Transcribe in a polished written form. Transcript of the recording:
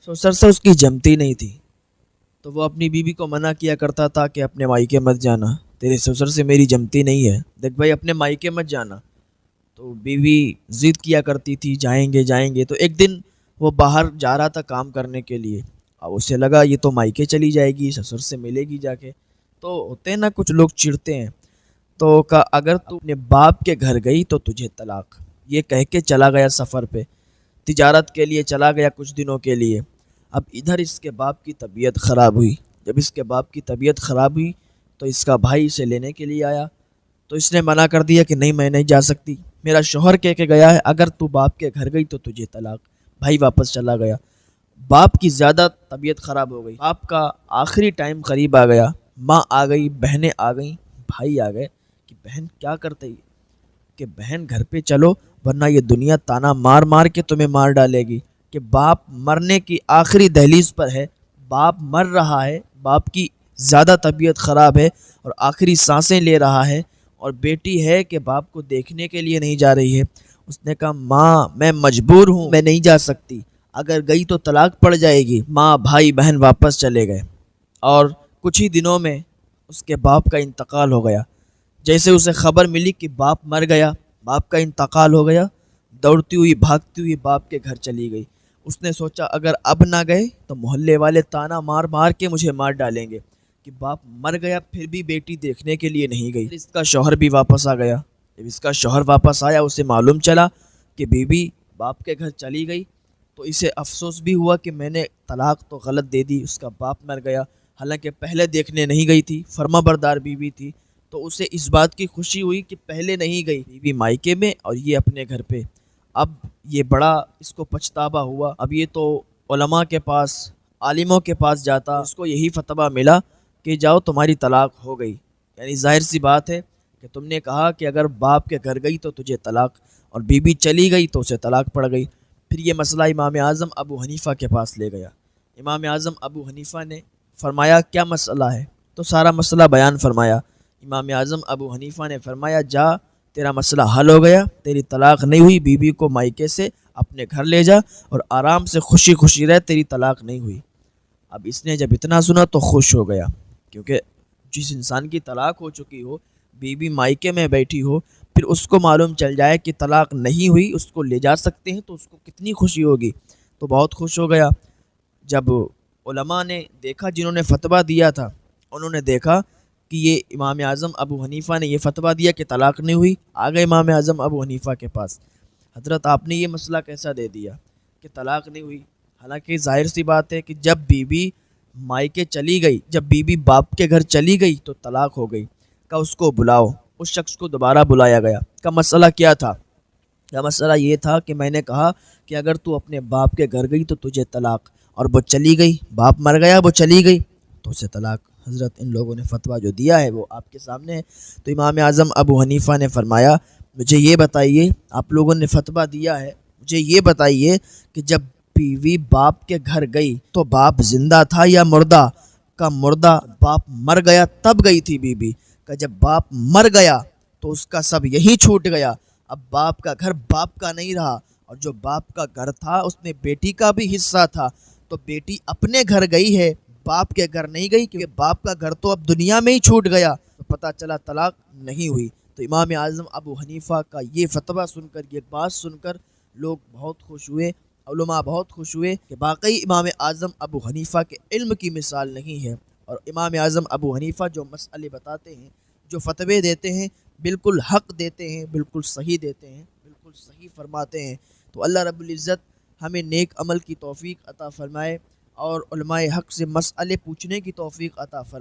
سسر سے اس کی جمتی نہیں تھی، تو وہ اپنی بیوی کو منع کیا کرتا تھا کہ اپنے مائکے مت جانا، تیرے سسر سے میری جمتی نہیں ہے، دیکھ بھائی اپنے مائکے مت جانا۔ تو بیوی ضد کیا کرتی تھی جائیں گے جائیں گے۔ تو ایک دن وہ باہر جا رہا تھا کام کرنے کے لیے، اب اسے لگا یہ تو مائکے چلی جائے گی، سسر سے ملے گی جا کے۔ تو ہوتے ہیں نا کچھ لوگ چڑھتے ہیں، تو کہا اگر تو اپنے باپ کے گھر گئی تو تجھے طلاق، یہ کہہ کے چلا گیا سفر پہ، تجارت کے لیے چلا گیا کچھ دنوں کے لیے۔ اب ادھر اس کے باپ کی طبیعت خراب ہوئی، جب اس کے باپ کی طبیعت خراب ہوئی تو اس کا بھائی اسے لینے کے لیے آیا، تو اس نے منع کر دیا کہ نہیں میں نہیں جا سکتی، میرا شوہر کہہ کے گیا ہے اگر تو باپ کے گھر گئی تو تجھے طلاق۔ بھائی واپس چلا گیا، باپ کی زیادہ طبیعت خراب ہو گئی، باپ کا آخری ٹائم قریب آ گیا، ماں آ گئی، بہنیں آ گئیں، بھائی آ گئے کہ بہن کیا کرتے ہی کہ بہن گھر پہ چلو ورنہ یہ دنیا تانا مار مار کے تمہیں مار ڈالے گی، کہ باپ مرنے کی آخری دہلیز پر ہے، باپ مر رہا ہے، باپ کی زیادہ طبیعت خراب ہے اور آخری سانسیں لے رہا ہے، اور بیٹی ہے کہ باپ کو دیکھنے کے لیے نہیں جا رہی ہے۔ اس نے کہا ماں میں مجبور ہوں، میں نہیں جا سکتی، اگر گئی تو طلاق پڑ جائے گی۔ ماں بھائی بہن واپس چلے گئے اور کچھ ہی دنوں میں اس کے باپ کا انتقال ہو گیا۔ جیسے اسے خبر ملی کہ باپ مر گیا، باپ کا انتقال ہو گیا، دوڑتی ہوئی بھاگتی ہوئی باپ کے گھر چلی گئی۔ اس نے سوچا اگر اب نہ گئے تو محلے والے تانا مار مار کے مجھے مار ڈالیں گے کہ باپ مر گیا پھر بھی بیٹی دیکھنے کے لیے نہیں گئی۔ اس کا شوہر بھی واپس آ گیا، جب اس کا شوہر واپس آیا اسے معلوم چلا کہ بیوی باپ کے گھر چلی گئی، تو اسے افسوس بھی ہوا کہ میں نے طلاق تو غلط دے دی، اس کا باپ مر گیا، حالانکہ پہلے دیکھنے نہیں گئی تھی، فرما بردار بیوی تھی، تو اسے اس بات کی خوشی ہوئی کہ پہلے نہیں گئی بیوی مائکے میں اور یہ اپنے گھر پہ۔ اب یہ بڑا اس کو پچھتاوا ہوا، اب یہ تو علماء کے پاس، عالموں کے پاس جاتا، اس کو یہی فتویٰ ملا کہ جاؤ تمہاری طلاق ہو گئی۔ یعنی ظاہر سی بات ہے کہ تم نے کہا کہ اگر باپ کے گھر گئی تو تجھے طلاق، اور بیوی چلی گئی تو اسے طلاق پڑ گئی۔ پھر یہ مسئلہ امام اعظم ابو حنیفہ کے پاس لے گیا۔ امام اعظم ابو حنیفہ نے فرمایا کیا مسئلہ ہے؟ تو سارا مسئلہ بیان فرمایا۔ امام اعظم ابو حنیفہ نے فرمایا جا تیرا مسئلہ حل ہو گیا، تیری طلاق نہیں ہوئی، بیوی کو مائکے سے اپنے گھر لے جا اور آرام سے خوشی خوشی رہ، تیری طلاق نہیں ہوئی۔ اب اس نے جب اتنا سنا تو خوش ہو گیا، کیونکہ جس انسان کی طلاق ہو چکی ہو، بیوی مائکے میں بیٹھی ہو، پھر اس کو معلوم چل جائے کہ طلاق نہیں ہوئی، اس کو لے جا سکتے ہیں، تو اس کو کتنی خوشی ہوگی، تو بہت خوش ہو گیا۔ جب علماء نے دیکھا، جنہوں نے فتویٰ دیا تھا انہوں نے دیکھا کہ یہ امام اعظم ابو حنیفہ نے یہ فتویٰ دیا کہ طلاق نہیں ہوئی، آ گئے امام اعظم ابو حنیفہ کے پاس، حضرت آپ نے یہ مسئلہ کیسا دے دیا کہ طلاق نہیں ہوئی؟ حالانکہ ظاہر سی بات ہے کہ جب بیوی مائکے چلی گئی، جب بیوی باپ کے گھر چلی گئی تو طلاق ہو گئی۔ کہ اس کو بلاؤ، اس شخص کو دوبارہ بلایا گیا۔ کا مسئلہ کیا تھا؟ کا مسئلہ یہ تھا کہ میں نے کہا کہ اگر تو اپنے باپ کے گھر گئی تو تجھے طلاق، اور وہ چلی گئی، باپ مر گیا، وہ چلی گئی تو اسے طلاق۔ حضرت ان لوگوں نے فتویٰ جو دیا ہے وہ آپ کے سامنے ہے۔ تو امام اعظم ابو حنیفہ نے فرمایا مجھے یہ بتائیے، آپ لوگوں نے فتویٰ دیا ہے، مجھے یہ بتائیے کہ جب بیوی باپ کے گھر گئی تو باپ زندہ تھا یا مردہ؟ کا مردہ، باپ مر گیا تب گئی تھی بیوی، کہ جب باپ مر گیا تو اس کا سب یہی چھوٹ گیا، اب باپ کا گھر باپ کا نہیں رہا، اور جو باپ کا گھر تھا اس میں بیٹی کا بھی حصہ تھا، تو بیٹی اپنے گھر گئی ہے، باپ کے گھر نہیں گئی، کیونکہ باپ کا گھر تو اب دنیا میں ہی چھوٹ گیا، تو پتہ چلا طلاق نہیں ہوئی۔ تو امام اعظم ابو حنیفہ کا یہ فتویٰ سن کر، یہ بات سن کر لوگ بہت خوش ہوئے، علماء بہت خوش ہوئے کہ واقعی امام اعظم ابو حنیفہ کے علم کی مثال نہیں ہے، اور امام اعظم ابو حنیفہ جو مسئلے بتاتے ہیں، جو فتوے دیتے ہیں، بالکل حق دیتے ہیں، بالکل صحیح دیتے ہیں، بالکل صحیح فرماتے ہیں۔ تو اللہ رب العزت ہمیں نیک عمل کی توفیق عطا فرمائے اور علماء حق سے مسئلے پوچھنے کی توفیق عطا فرمائے۔